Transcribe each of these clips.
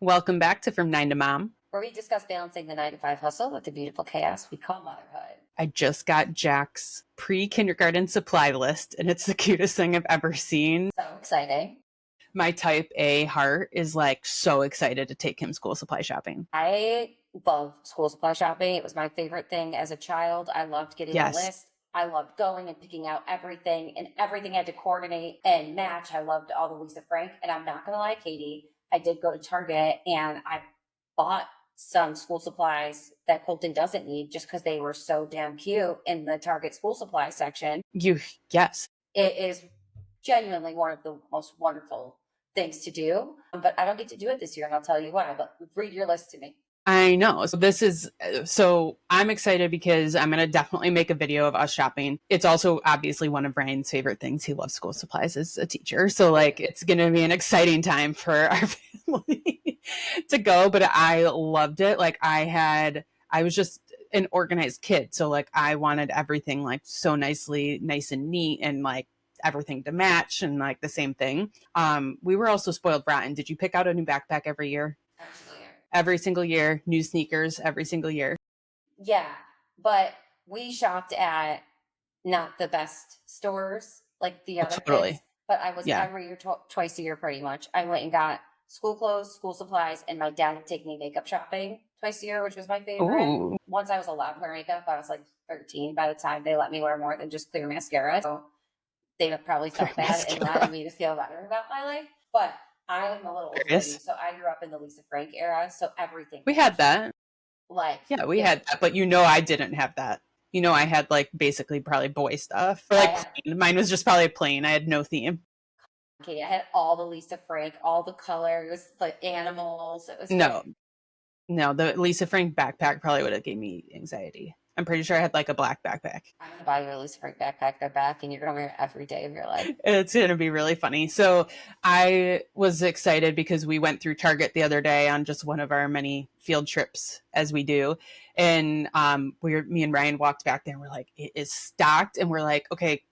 Welcome back to From 9 to Mom. where we discuss balancing the 9 to 5 hustle with the beautiful chaos we call motherhood. I just got Jack's pre-kindergarten supply list, and it's the cutest thing I've ever seen. So exciting. My type A heart is like so excited to take him school supply shopping. I love school supply shopping. It was my favorite thing as a child. I loved getting a list. I loved going and picking out everything, and everything had to coordinate and match. I loved all the Lisa Frank. And I'm not going to lie, Catie, I did go to Target and I bought some school supplies that Colton doesn't need just because they were so damn cute in the Target school supply section. Yes. It is genuinely one of the most wonderful things to do, but I don't get to do it this year, and I'll tell you why. But read your list to me. I know. So I'm excited because I'm going to definitely make a video of us shopping. It's also obviously one of Ryan's favorite things. He loves school supplies as a teacher. So like, it's going to be an exciting time for our family to go, but I loved it. Like I was just an organized kid. So like, I wanted everything like so nice and neat, and like everything to match, and like the same thing. We were also spoiled rotten. Did you pick out a new backpack every year? Absolutely. Every single year, new sneakers every single year. Yeah, but we shopped at not the best stores like the other kids, but I was every year, twice a year pretty much. I went and got school clothes, school supplies, and my dad would take me makeup shopping twice a year, which was my favorite. Ooh. Once I was allowed to wear makeup, I was like 13 by the time they let me wear more than just clear mascara. So they would probably felt bad and wanted me to feel better about my life. But I'm a little older than you, so I grew up in the Lisa Frank era, so everything. We had that. Like, we had that, but I didn't have that. I had like basically probably boy stuff. Or like mine was just probably plain. I had no theme. Okay, I had all the Lisa Frank, all the colors, like animals. It was no, the Lisa Frank backpack probably would have gave me anxiety. I'm pretty sure I had like a black backpack. I'm going to buy you a Lisa Frank backpack. They're back, and you're going to wear it every day of your life. It's going to be really funny. So I was excited because we went through Target the other day on just one of our many field trips, as we do. And me and Ryan walked back there and we're like, it is stocked. And we're like, okay,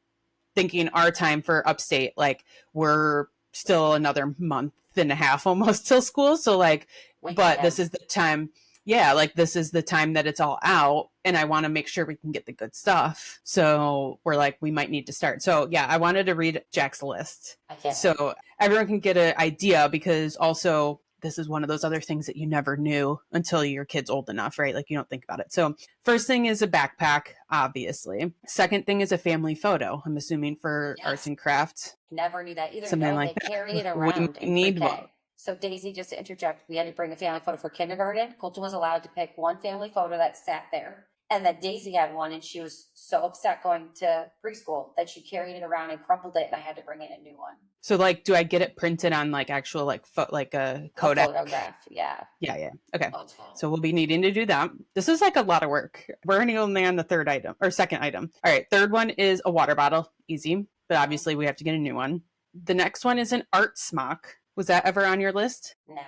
thinking our time for upstate, like we're still another month and a half almost till school. So like, this is the time. Yeah, like this is the time that it's all out, and I want to make sure we can get the good stuff. So we're like, we might need to start. So yeah, I wanted to read Jack's list so everyone can get an idea, because also this is one of those other things that you never knew until your kid's old enough, right? Like you don't think about it. So first thing is a backpack, obviously. Second thing is a family photo. I'm assuming for arts and crafts. Never knew that either. Something like they carry it around. We need one. So Daisy, just to interject, we had to bring a family photo for kindergarten. Colton was allowed to pick one family photo that sat there. And then Daisy had one, and she was so upset going to preschool that she carried it around and crumpled it, and I had to bring in a new one. So like, do I get it printed on like actual like a Kodak? A photograph, yeah. Yeah. Okay. So we'll be needing to do that. This is like a lot of work. We're only on the second item. All right. Third one is a water bottle. Easy. But obviously we have to get a new one. The next one is an art smock. Was that ever on your list? Never.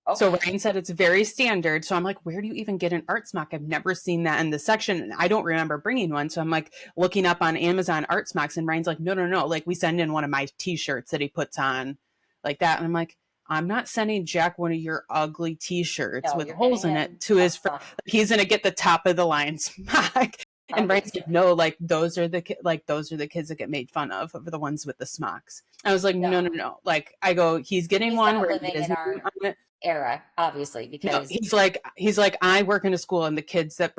Okay. So Ryan said it's very standard. So I'm like, where do you even get an art smock? I've never seen that in the section. And I don't remember bringing one. So I'm like looking up on Amazon art smocks, and Ryan's like, no. Like we send in one of my t-shirts that he puts on like that. And I'm like, I'm not sending Jack one of your ugly t-shirts with holes in it to his friend. He's going to get the top of the line smock. And Ryan's like, no, like those are the kids that get made fun of the ones with the smocks. I was like, no. Like I go, he's getting one where he is on it. Era, obviously, because he's like, I work in a school, and the kids that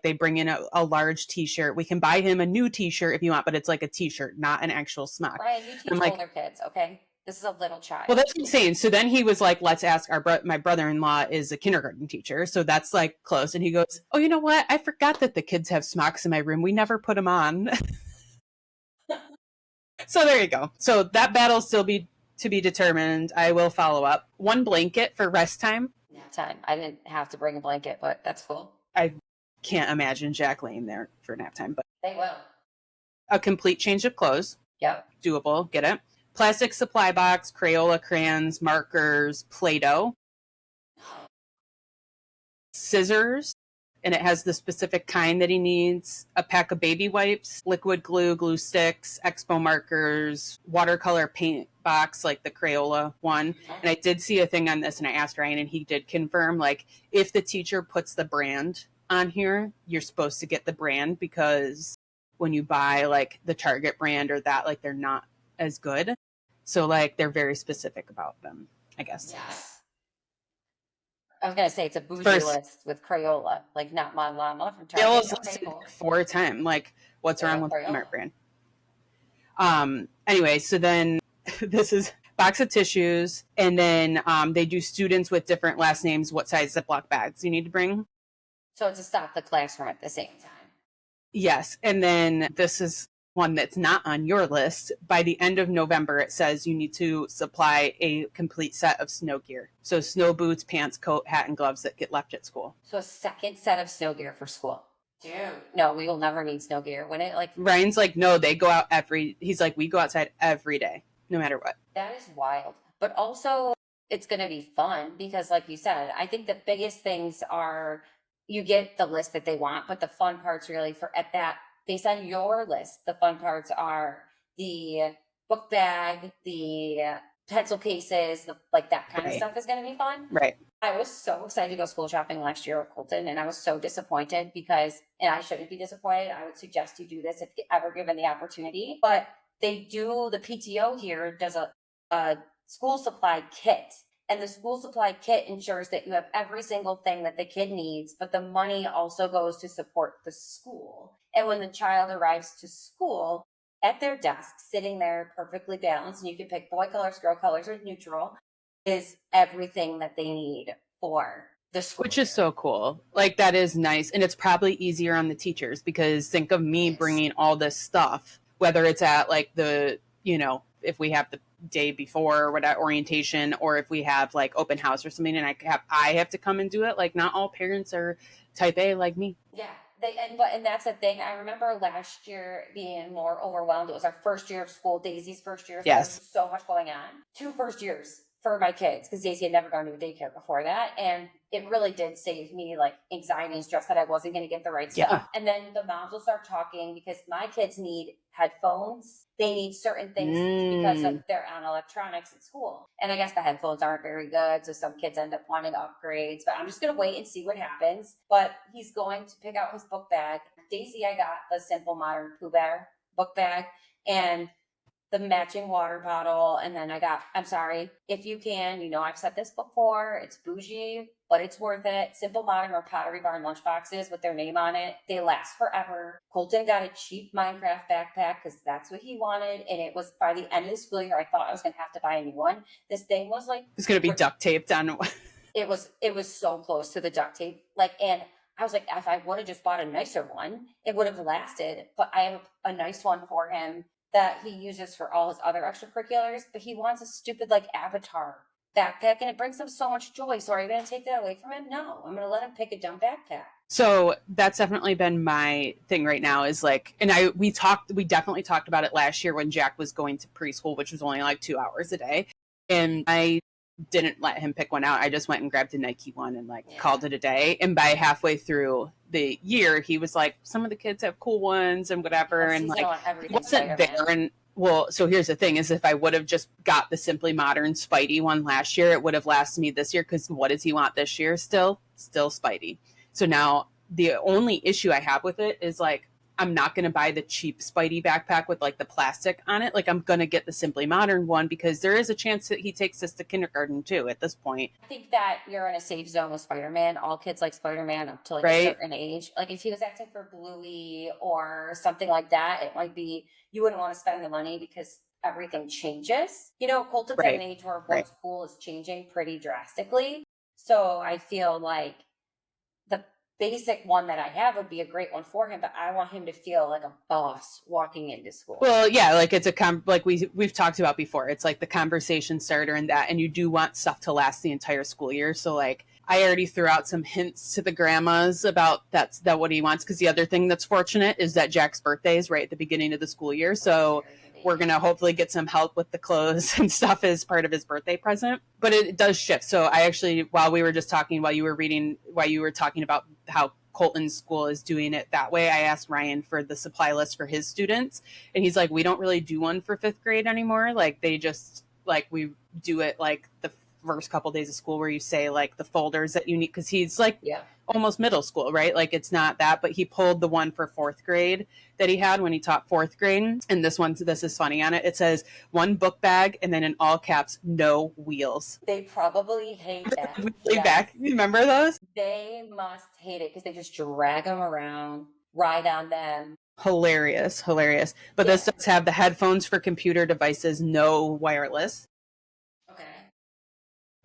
they bring in a large t-shirt. We can buy him a new t-shirt if you want, but it's like a t-shirt, not an actual smock. Ryan, you teach older kids, okay? This is a little child. Well, that's what I'm saying. So then he was like, let's ask my brother-in-law is a kindergarten teacher. So that's like close. And he goes, oh, you know what? I forgot that the kids have smocks in my room. We never put them on. So there you go. So that battle still to be determined. I will follow up. One blanket for rest time. Nap time. I didn't have to bring a blanket, but that's cool. I can't imagine Jack laying there for nap time, but they will. A complete change of clothes. Yep. Doable. Get it? Plastic supply box, Crayola crayons, markers, Play-Doh, scissors, and it has the specific kind that he needs, a pack of baby wipes, liquid glue, glue sticks, expo markers, watercolor paint box, like the Crayola one. And I did see a thing on this, and I asked Ryan, and he did confirm, like, if the teacher puts the brand on here, you're supposed to get the brand, because when you buy like the Target brand or that, like, they're not as good. So like they're very specific about them, I guess. Yes. I was gonna say it's a bougie First, list with Crayola, like not my llama from they Target. always Okay, listed cool. 4 times. Like, what's wrong with the Crayola. Walmart brand? Anyway, so then this is box of tissues, and then they do students with different last names, what size Ziploc bags you need to bring. So it's to stop the classroom at the same time. Yes, and then this is one that's not on your list. By the end of November, it says you need to supply a complete set of snow gear. So snow boots, pants, coat, hat, and gloves that get left at school. So a second set of snow gear for school. Dude, no, we will never need snow gear. When it like Ryan's like, no, they go out he's like, we go outside every day, no matter what. That is wild. But also it's gonna be fun because like you said, I think the biggest things are you get the list that they want, but the fun parts really for at that based on your list, the fun parts are the book bag, the pencil cases, like that kind of stuff is going to be fun. Right. I was so excited to go school shopping last year with Colton, and I was so disappointed because, and I shouldn't be disappointed. I would suggest you do this if ever given the opportunity. But they do, the PTO here does a school supply kit. And the school supply kit ensures that you have every single thing that the kid needs, but the money also goes to support the school. And when the child arrives to school, at their desk, sitting there perfectly balanced, and you can pick boy colors, girl colors, or neutral, is everything that they need for the school. Which is so cool. Like, that is nice. And it's probably easier on the teachers, because think of me bringing all this stuff, whether it's at like the, you know, if we have the day before or whatever orientation, or if we have like open house or something, and I have to come and do it. Like, not all parents are type A like me. Yeah. And that's the thing. I remember last year being more overwhelmed. It was our first year of school, Daisy's first year. Yes. There was so much going on. 2 first years for my kids because Daisy had never gone to a daycare before that. And it really did save me like anxiety and stress that I wasn't going to get the right stuff. And then the moms will start talking because my kids need headphones. They need certain things because they're on electronics at school. And I guess the headphones aren't very good. So some kids end up wanting upgrades, but I'm just going to wait and see what happens. But he's going to pick out his book bag. Daisy, I got the Simple Modern Pooh Bear book bag and the matching water bottle. And then I'm sorry, if you can, you know, I've said this before, it's bougie, but it's worth it. Simple Modern or Pottery Barn lunch boxes with their name on it. They last forever. Colton got a cheap Minecraft backpack because that's what he wanted. And it was by the end of the school year, I thought I was going to have to buy a new one. This thing was like, it's going to be duct taped on. It was so close to the duct tape. Like, and I was like, if I would have just bought a nicer one, it would have lasted. But I have a nice one for him that he uses for all his other extracurriculars, but he wants a stupid like Avatar backpack, and it brings him so much joy. So are you going to take that away from him? No, I'm going to let him pick a dumb backpack. So that's definitely been my thing right now is like, and we definitely talked about it last year when Jack was going to preschool, which was only like 2 hours a day. And I didn't let him pick one out. I just went and grabbed a Nike one and called it a day. And by halfway through the year, he was like, some of the kids have cool ones and whatever. And like, he wasn't there. And well, so here's the thing is if I would have just got the Simply Modern Spidey one last year, it would have lasted me this year. Cause what does he want this year? Still Spidey. So now the only issue I have with it is like, I'm not going to buy the cheap Spidey backpack with like the plastic on it. Like, I'm going to get the Simply Modern one because there is a chance that he takes this to kindergarten too at this point. I think that you're in a safe zone with Spider-Man. All kids like Spider-Man up to like a certain age. Like if he was acting for Bluey or something like that, it might be, you wouldn't want to spend the money because everything changes. You know, Colton's at an age where school is changing pretty drastically. So I feel like the basic one that I have would be a great one for him, but I want him to feel like a boss walking into school. Well, yeah, like it's like we've talked about before. It's like the conversation starter and that, and you do want stuff to last the entire school year. So like I already threw out some hints to the grandmas about that what he wants. Because the other thing that's fortunate is that Jack's birthday is right at the beginning of the school year. So we're going to hopefully get some help with the clothes and stuff as part of his birthday present. But it does shift. So I actually, while you were talking about how Colton's school is doing it that way, I asked Ryan for the supply list for his students. And he's like, we don't really do one for 5th grade anymore. Like they just like we do it like the first couple days of school where you say like the folders that you need, because he's like Yeah. almost middle school, right? Like it's not that, but he pulled the one for fourth grade that he had when he taught fourth grade. And this is funny on it. It says one book bag and then in all caps, no wheels. They probably hate that. Way back. You remember those? They must hate it because they just drag them around, ride on them. Hilarious. But this does have the headphones for computer devices, no wireless. Okay.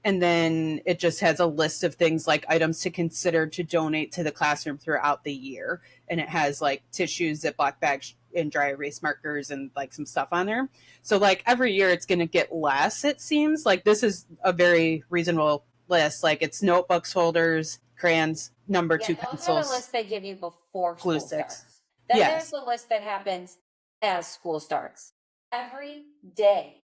And then it just has a list of things like items to consider to donate to the classroom throughout the year. And it has like tissues, Ziploc bags, and dry erase markers and like some stuff on there. So like every year it's going to get less, it seems. Like this is a very reasonable list. Like it's notebooks, folders, crayons, number 2 pencils. Those are the list they give you before glue school sticks. starts. Then there's the list that happens as school starts. Every day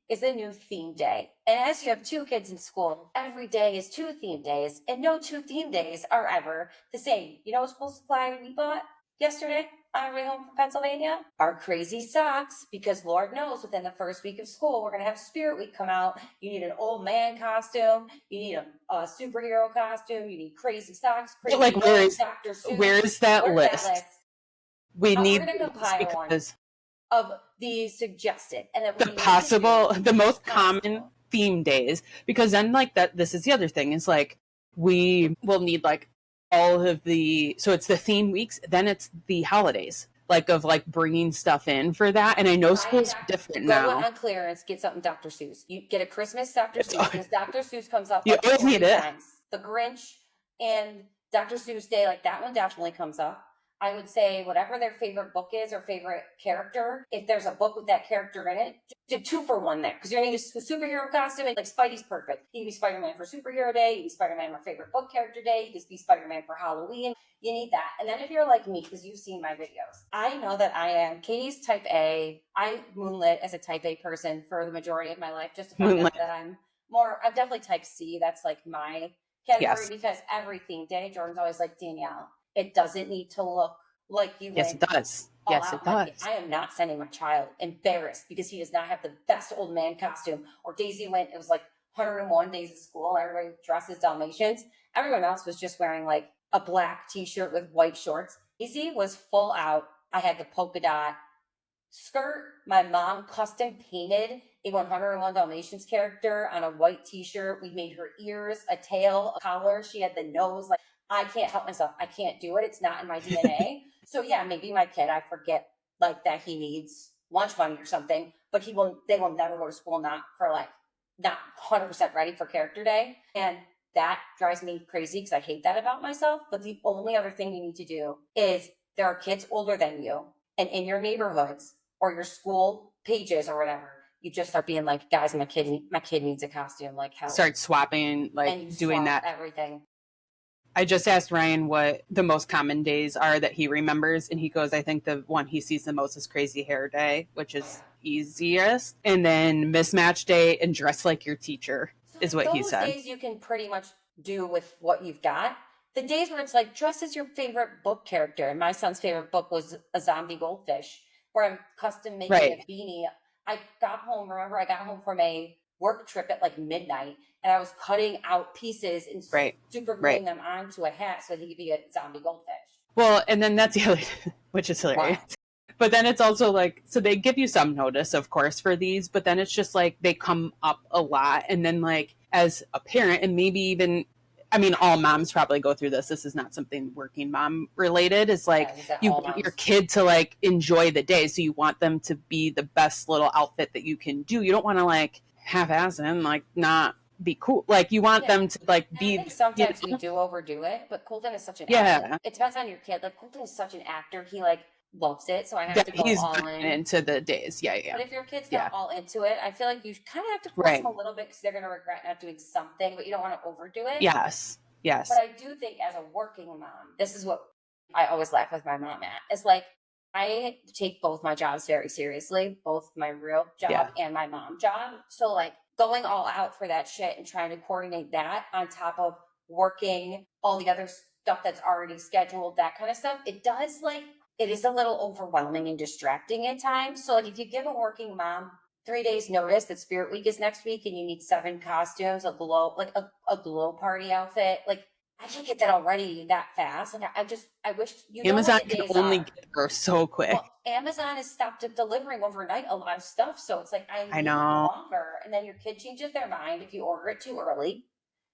is a new theme day. And as you have 2 kids in school, every day is 2 theme days, and no 2 theme days are ever the same. You know what school supply we bought yesterday on our way home from Pennsylvania? Our crazy socks, because Lord knows within the first week of school, we're going to have Spirit Week come out. You need an old man costume. You need a superhero costume. You need crazy socks. Crazy like where's that list? We need we're going to compile because of the suggested and then the most common theme days, because then like that, this is the other thing, is like we will need like all of the, so it's the theme weeks, then it's the holidays, like of like bringing stuff in for that. And I know schools are different now. Go on clearance, get something Dr. Seuss. You get a Christmas Dr. Seuss, because Dr. Seuss comes up you like always need it. times. The Grinch and Dr. Seuss Day, like that one definitely comes up. I would say whatever their favorite book is or favorite character, if there's a book with that character in it, do 2 for 1 there. Because you're going to use a superhero costume. Like Spidey's perfect. He can be Spider-Man for Superhero Day. He can be Spider-Man for Favorite Book Character Day. He can be Spider-Man for Halloween. You need that. And then if you're like me, because you've seen my videos, I know that I am Catie's type A. I moonlit as a type A person for the majority of my life, just to find out that I'm definitely type C. That's like my category, because every theme day, Jordan's always like, Danielle, it doesn't need to look like you. Yes, it does. Yes, it does. I am not sending my child embarrassed because he does not have the best old man costume. Or Daisy went, it was like 101 days of school. Everybody dressed as Dalmatians. Everyone else was just wearing like a black t-shirt with white shorts. Daisy was full out. I had the polka dot skirt. My mom custom painted a 101 Dalmatians character on a white t-shirt. We made her ears, a tail, a collar. She had the nose. Like, I can't help myself. I can't do it. It's not in my DNA. So yeah, maybe my kid, I forget like that he needs lunch money or something, but they will never go to school not 100% ready for character day. And that drives me crazy because I hate that about myself. But the only other thing you need to do is there are kids older than you, and in your neighborhoods or your school pages or whatever, you just start being like, guys, my kid needs a costume. Like, help. Start swapping, like and doing that. Everything. I just asked Ryan what the most common days are that he remembers, and he goes, I think the one he sees the most is Crazy Hair Day, which is easiest, and then Mismatch Day and Dress Like Your Teacher is what he said. Those days you can pretty much do with what you've got. The days where it's like, dress as your favorite book character. And my son's favorite book was A Zombie Goldfish, where I'm custom making a beanie. I got home from a work trip at like midnight, and I was cutting out pieces and super gluing them onto a hat so that he could be a zombie goldfish. Well, and then that's the other, which is hilarious. Wow. But then it's also like, so they give you some notice, of course, for these, but then it's just like they come up a lot. And then like as a parent, and maybe even, I mean, all moms probably go through this. This is not something working mom related. It's like you want your kid to like enjoy the day. So you want them to be the best little outfit that you can do. You don't want to like half-ass and like not be cool. Like you want them to like be. I think sometimes we do overdo it, but Colton is such an actor. It depends on your kid. Like Colton is such an actor. He like loves it, so I have to go all in into the days. Yeah. But if your kid's not all into it, I feel like you kind of have to force them a little bit because they're going to regret not doing something, but you don't want to overdo it. Yes. But I do think as a working mom, this is what I always laugh with my mom at. It's like I take both my jobs very seriously, both my real job and my mom job. So like going all out for that shit and trying to coordinate that on top of working all the other stuff that's already scheduled, that kind of stuff, it is a little overwhelming and distracting at times. So like if you give a working mom 3 days notice that Spirit Week is next week and you need 7 costumes, a glow, like a glow party outfit. Like I can't get that already that fast. And I wish, Amazon what the can days only are. get there so quick. Well, Amazon has stopped delivering overnight a lot of stuff. So it's like, I I need know. longer. And then your kid changes their mind if you order it too early.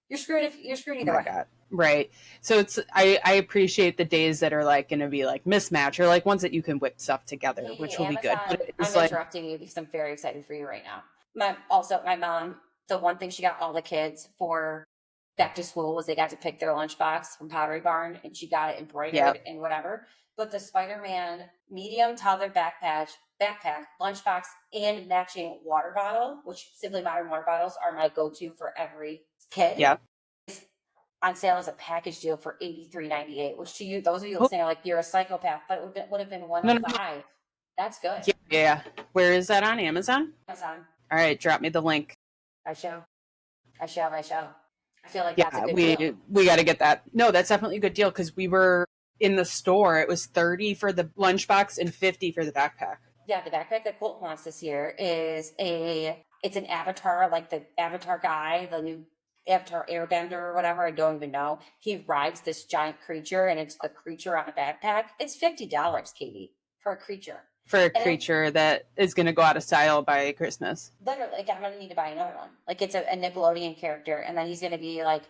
You're screwed Oh either my way. God. Right. So I appreciate the days that are like going to be like mismatch or like ones that you can whip stuff together, Hey, which will Amazon, be good. But it's I'm like, interrupting you because I'm very excited for you right now. My mom, the one thing she got all the kids for back to school was they got to pick their lunchbox from Pottery Barn, and she got it yeah, embroidered and whatever. But the Spider-Man medium toddler backpack, lunchbox, and matching water bottle, which Simply Modern water bottles are my go-to for every kid. yeah. On sale as a package deal for $83.98, which to you, those of you Oh, listening are like, you're a psychopath, but it would have been no, no, no. 105. That's good. Yeah, yeah. Where is that on Amazon? Amazon. All right, drop me the link. I shall. I feel like that's a Yeah, good deal. we got to get that. No, that's definitely a good deal because we were in the store. It was 30 for the lunchbox and 50 for the backpack. Yeah, the backpack that Colt wants this year it's an Avatar, like the Avatar guy, the new Avatar Airbender or whatever. I don't even know. He rides this giant creature, and it's a creature on a backpack. It's $50, Catie, for a creature. For a creature that is going to go out of style by Christmas. Literally, like I'm gonna need to buy another one. Like it's a Nickelodeon character, and then he's gonna be like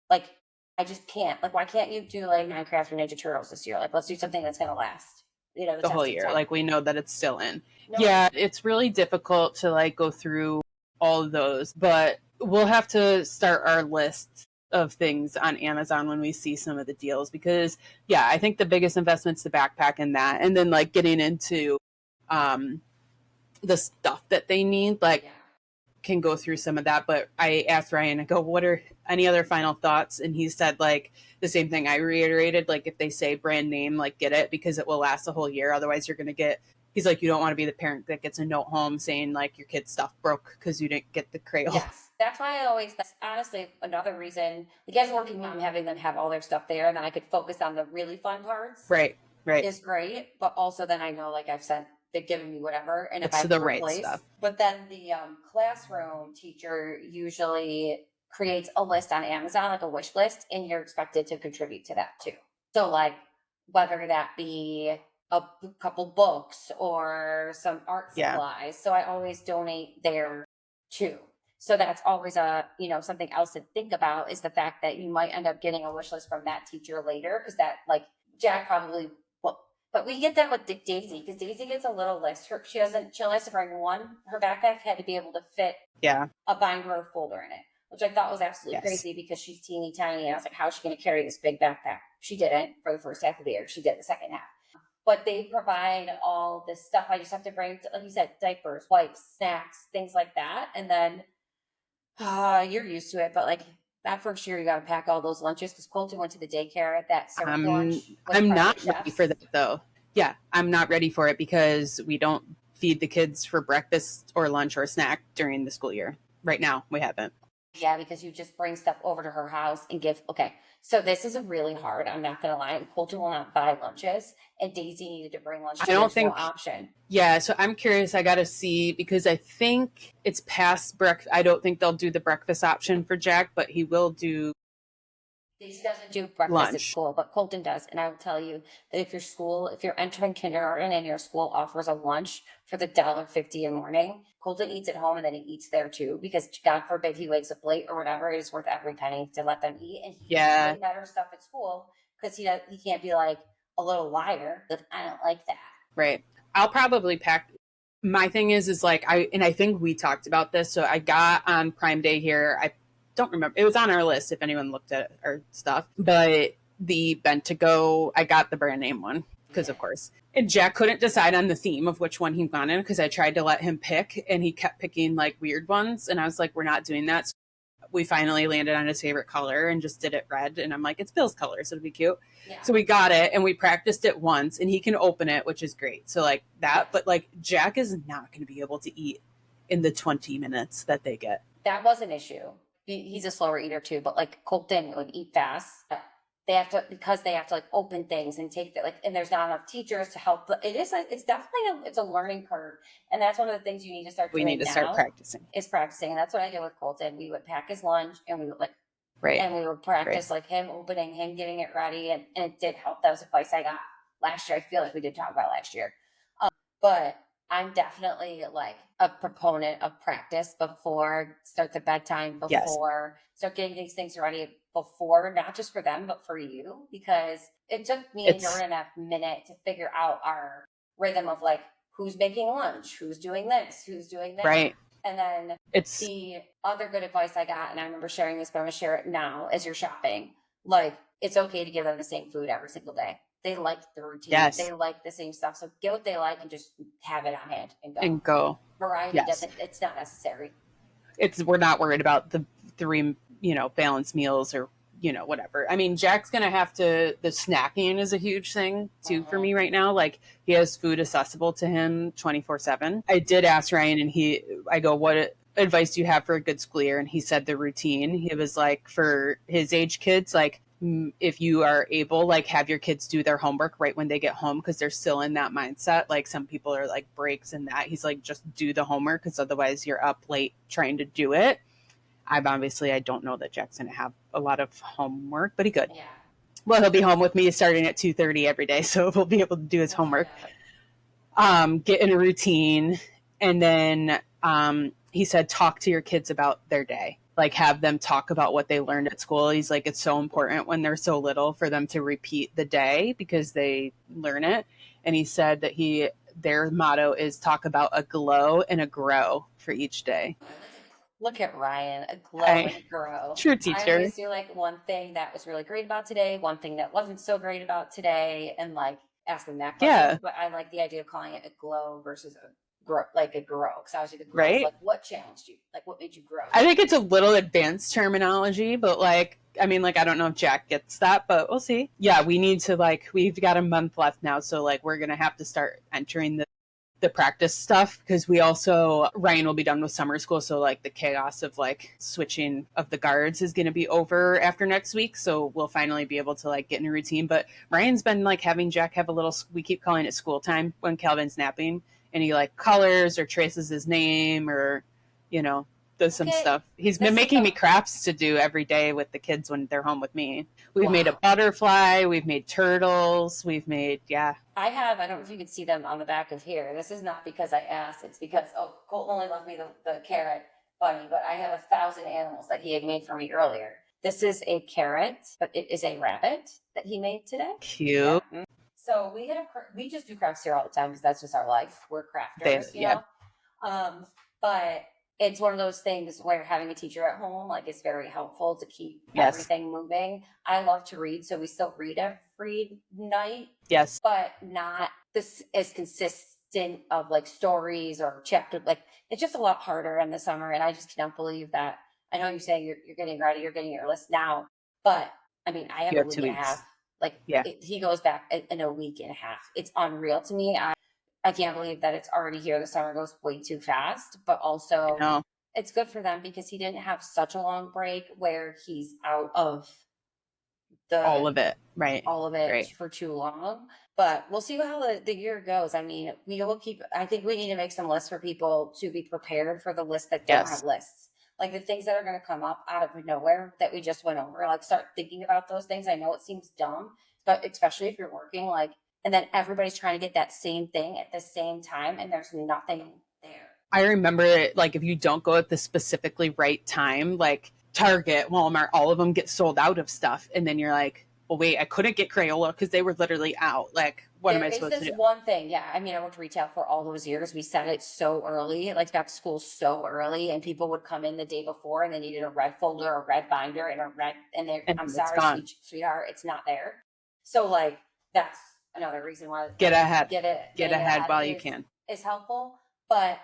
I just can't. Like, why can't you do like Minecraft or Ninja Turtles this year? Like, let's do something that's gonna last. The whole year. Like we know that it's still in. No. Yeah, it's really difficult to like go through all of those, but we'll have to start our list of things on Amazon when we see some of the deals because yeah, I think the biggest investment's the backpack and that, and then like getting into the stuff that they need, like can go through some of that. But I asked Ryan, I go, what are any other final thoughts? And he said like the same thing I reiterated, like if they say brand name, like get it because it will last a whole year. Otherwise you're going to get, he's like, you don't want to be the parent that gets a note home saying like your kid's stuff broke because you didn't get the Crayola. Yes. That's why that's honestly another reason, like as a working mom, having them have all their stuff there and then I could focus on the really fun parts. Right. Is great. But also then I know, like I've said, they've given me whatever. And if I have the to right replace, stuff. But then the classroom teacher usually creates a list on Amazon, like a wish list, and you're expected to contribute to that too. So like whether that be a couple books or some art supplies. Yeah. So I always donate there too. So that's always something else to think about is the fact that you might end up getting a wish list from that teacher later because that like Jack probably but we get that with Daisy because Daisy gets a little list. She only has to bring one. Her backpack had to be able to fit a binder or folder in it, which I thought was absolutely crazy because she's teeny tiny. And I was like, how is she going to carry this big backpack? She didn't for the first half of the year. She did the second half. But they provide all this stuff. I just have to bring, like you said, diapers, wipes, snacks, things like that. And then you're used to it, but like that first year, you got to pack all those lunches because Colton went to the daycare at that lunch. I'm not ready for that though. Yeah, I'm not ready for it because we don't feed the kids for breakfast or lunch or snack during the school year. Right now, we haven't. Yeah, because you just bring stuff over to her house and give. Okay, so this is really hard. I'm not going to lie. Colton will not buy lunches, and Daisy needed to bring lunch. I don't think no option. Yeah, so I'm curious. I got to see because I think it's past breakfast. I don't think they'll do the breakfast option for Jack, but he will do. Daisy doesn't do breakfast at school, but Colton does. And I will tell you that if you're entering kindergarten and your school offers a lunch for the $1.50 in the morning, Colton eats at home and then he eats there too, because God forbid he wakes up late or whatever, it is worth every penny to let them eat. And he eats better stuff at school because he can't be like a little liar that I don't like that. Right. I'll probably pack. My thing is like, I think we talked about this. So I got on Prime Day here. I don't remember. It was on our list if anyone looked at our stuff. But the Bent-to-Go, I got the brand name one because of course. And Jack couldn't decide on the theme of which one he wanted because I tried to let him pick and he kept picking like weird ones. And I was like, we're not doing that. So we finally landed on his favorite color and just did it red. And I'm like, it's Bill's color, so it'll be cute. Yeah. So we got it and we practiced it once and he can open it, which is great. So like that, but like Jack is not going to be able to eat in the 20 minutes that they get. That was an issue. He's a slower eater too, but like Colton would eat fast. because they have to like open things and take that, like, and there's not enough teachers to help. It is like, it's definitely it's a learning curve. And that's one of the things you need to start We need doing to start now practicing. is practicing. And that's what I did with Colton. We would pack his lunch and we would like, Right. and we would Right. practice like him opening, him getting it ready. And it did help. That was advice I got last year. I feel like we did talk about last year. But I'm definitely like a proponent of practice before start the bedtime, Yes. before start getting these things ready before, not just for them, but for you, because it took me and Jordan a minute to figure out our rhythm of like, who's making lunch, who's doing this, who's doing that. Right. And then the other good advice I got, and I remember sharing this, but I'm gonna share it now as you're shopping. Like, it's okay to give them the same food every single day. They like the routine. Yes. They like the same stuff. So get what they like and just have it on hand and go. Variety doesn't, it's not necessary. We're not worried about the 3, balanced meals or, whatever. I mean, Jack's going to have to, the snacking is a huge thing too for me right now. Like, he has food accessible to him 24/7. I did ask Ryan and I go, what advice do you have for a good school year? And he said the routine. He was like, for his age kids, like, if you are able, like, have your kids do their homework right when they get home, because they're still in that mindset. Like, some people are like breaks in that. He's like, just do the homework, because otherwise you're up late trying to do it. I don't know that Jack's going to have a lot of homework, but he could. Yeah. Well, he'll be home with me starting at 2:30 every day, so he'll be able to do his homework. Get in a routine, and then he said, talk to your kids about their day. Like, have them talk about what they learned at school. He's like, it's so important when they're so little for them to repeat the day because they learn it. And he said that their motto is talk about a glow and a grow for each day. Look at Ryan, a glow and a grow. True teacher. I always do like one thing that was really great about today, one thing that wasn't so great about today, and like ask them that question. Yeah. But I like the idea of calling it a glow versus a grow, like a grow. Because I was like, a grow is like, what challenged you? Like, what made you grow? I think it's a little advanced terminology, but like, I mean, like, I don't know if Jack gets that, but we'll see. Yeah, we need to, like, we've got a month left now, so like, we're gonna have to start entering the practice stuff, because Ryan will be done with summer school, so like the chaos of like switching of the guards is going to be over after next week, so we'll finally be able to like get in a routine. But Ryan's been like having Jack have we keep calling it school time when Calvin's napping, and he like colors or traces his name or does some stuff. He's been making me crafts to do every day with the kids when they're home with me. We've made a butterfly, we've made turtles, we've made, I don't know if you can see them on the back of here. This is not because I asked, it's because, Colton only left me the carrot bunny, but I have 1,000 animals that he had made for me earlier. This is a carrot, but it is a rabbit that he made today. Cute. Yeah. So we just do crafts here all the time because that's just our life. We're crafters, you know? But it's one of those things where having a teacher at home, like, is very helpful to keep everything moving. I love to read, so we still read every night. Yes. But not this as consistent of like stories or chapter. Like, it's just a lot harder in the summer, and I just cannot believe that. I know you say you're getting ready, you're getting your list now, but I mean, I have a week and a half. Like, he goes back in a week and a half. It's unreal to me. I can't believe that it's already here. The summer goes way too fast, but also it's good for them because he didn't have such a long break where he's out of all of it, right? For too long. But we'll see how the year goes. I mean, I think we need to make some lists for people to be prepared for the lists that don't have lists. Like, the things that are going to come up out of nowhere that we just went over, like, start thinking about those things. I know it seems dumb, but especially if you're working, like, and then everybody's trying to get that same thing at the same time, and there's nothing there. I remember it, like, if you don't go at the specifically right time, like Target, Walmart, all of them get sold out of stuff. And then you're like, well, wait, I couldn't get Crayola because they were literally out. Like, what am I supposed to do? There's one thing. Yeah. I mean, I worked retail for all those years. We set it so early, like back to school so early, and people would come in the day before and they needed a red folder, a red binder, and I'm sorry, sweetheart, it's not there. So, like, that's another reason why get ahead while you can is helpful. But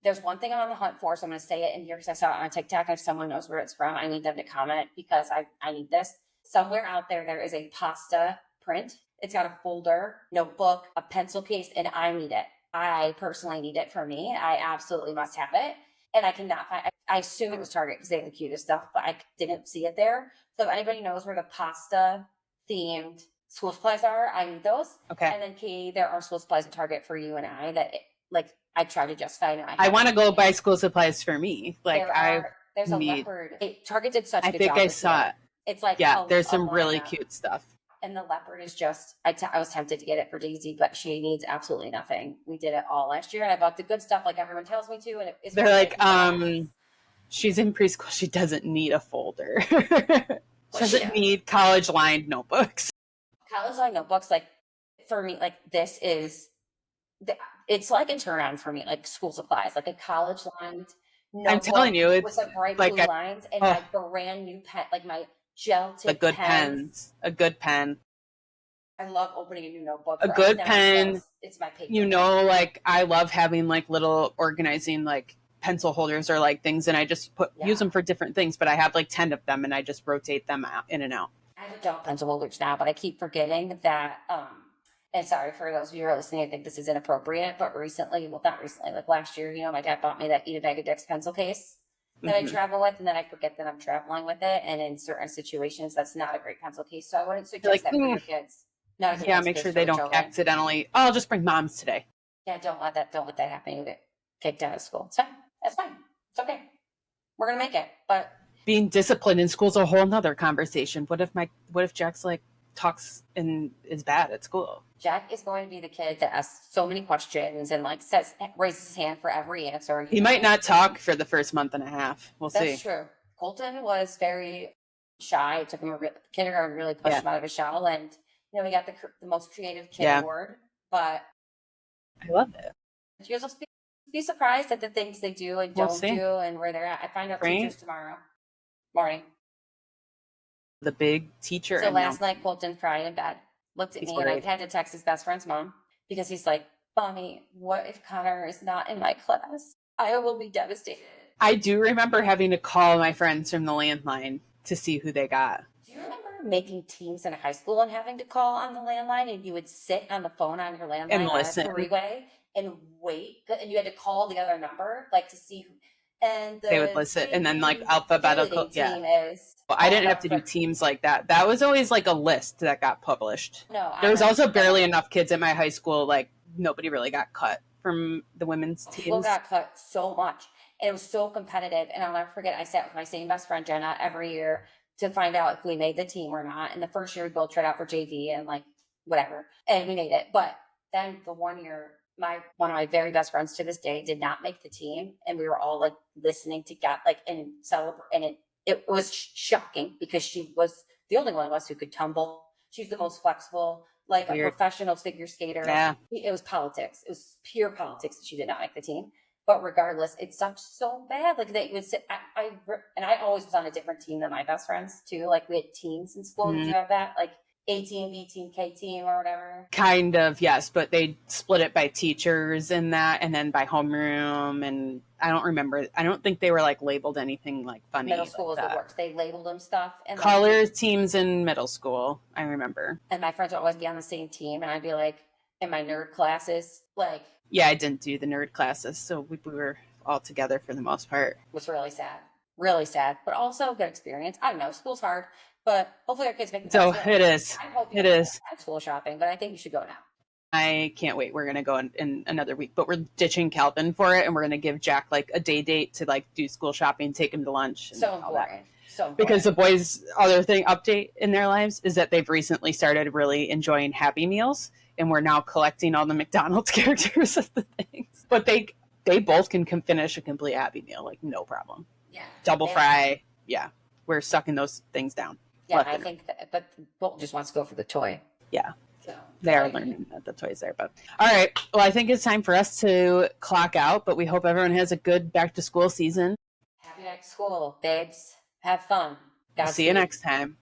there's one thing I'm on the hunt for, so I'm going to say it in here because I saw it on TikTok. If someone knows where it's from, I need them to comment because I need this. Somewhere out there is a pasta print. It's got a folder, notebook, a pencil case, and I need it. I personally need it for me. I absolutely must have it. and I cannot find. I assume it was Target because they have the cutest stuff, but I didn't see it there. So if anybody knows where the pasta themed school supplies are, I need those. Okay. And then Katie, there are school supplies at Target for you and I that like I try to justify. And I want to go buy school supplies for me. Like there's a leopard. Target did such a good job. I think I saw it. It's like there's some really cute stuff. And the leopard is just, I was tempted to get it for Daisy, but she needs absolutely nothing. We did it all last year, and I bought the good stuff like everyone tells me to. And they're like, she's in preschool. She doesn't need a folder. She doesn't need college-lined notebooks. College-lined notebooks, like, for me, like, this is, it's like a turn-on for me, like school supplies, like a college-lined notebook. I'm telling you, it's with the bright blue lines and my brand new pen, like my gel tip pens. A good pen. I love opening a new notebook. A good pen. It's my paper. Like I love having like little organizing like pencil holders or like things, and I just use them for different things. But I have like 10 of them, and I just rotate them out in and out. I have adult pencil holders now, but I keep forgetting that. And sorry for those of you who are listening, I think this is inappropriate. But recently, well, not recently, like last year, my dad bought me that Eat a Bag of Dicks pencil case that I travel with, and then I forget that I'm traveling with it. And in certain situations, that's not a great pencil case. So I wouldn't suggest that for your kids. Make sure they don't accidentally. Oh, I'll just bring mom's today. Yeah, don't let that happen. You get kicked out of school. It's fine. That's fine. It's okay. We're gonna make it. But being disciplined in school is a whole nother conversation. What if Jack's like talks and is bad at school? Jack is going to be the kid that asks so many questions and like raises his hand for every answer. He might not talk for the first month and a half. We'll see. That's true. Colton was very shy. It took him kindergarten really pushed him out of his shell, and we got the most creative kid award. But I love it. You guys will be surprised at the things they do and don't do and where they're at. I find out teachers tomorrow morning. The big teacher. So last night, Colton cried in bed, looked at me, and I had to text his best friend's mom because he's like, "Mommy, what if Connor is not in my class? I will be devastated." I do remember having to call my friends from the landline to see who they got. Do you remember making teams in high school and having to call on the landline, and you would sit on the phone on your landline and on listen. A three-way and wait, and you had to call the other number like to see who, and they would listen, and then like alphabetical. Well, I didn't have to do teams like that. That was always like a list that got published. No, there was also barely enough kids at my high school. Like nobody really got cut from the women's teams. People got cut so much, and it was so competitive. And I'll never forget, I sat with my same best friend Jenna every year to find out if we made the team or not. And the first year we both tried out for JV and like whatever, and we made it. But then the one year, one of my very best friends to this day did not make the team, and we were all like listening to and celebrate, and it was shocking because she was the only one of us who could tumble. She's the most flexible, like a professional figure skater. Yeah. It was politics. It was pure politics that she did not make the team. But regardless, it sucked so bad. Like they would sit, and I always was on a different team than my best friends too. Like we had teams in school. Did you have that? Like A team, B team, K team, or whatever? Kind of, yes. But they split it by teachers and that, and then by homeroom. And I don't remember. I don't think they were like labeled anything like funny. Middle school was the worst. They labeled them stuff. And color teams in middle school, I remember. And my friends would always be on the same team. And I'd be like, in my nerd classes, like. Yeah, I didn't do the nerd classes. So we were all together for the most part. It was really sad. Really sad. But also good experience. I don't know. School's hard. But hopefully our kids make it. So it is. I hope it is. School shopping, but I think you should go now. I can't wait. We're going to go in another week, but we're ditching Calvin for it. And we're going to give Jack like a day date to like do school shopping, take him to lunch. So important. So important. Because the boys' other update in their lives is that they've recently started really enjoying Happy Meals. And we're now collecting all the McDonald's characters of the things. But they both can finish a complete Happy Meal, like no problem. Yeah. Double fry. Yeah. We're sucking those things down. Yeah, I think that, but Bolton just wants to go for the toy. Yeah. So they are learning that the toy's there. But all right. Well, I think it's time for us to clock out, but we hope everyone has a good back to school season. Happy back to school, babes. Have fun. See you next time.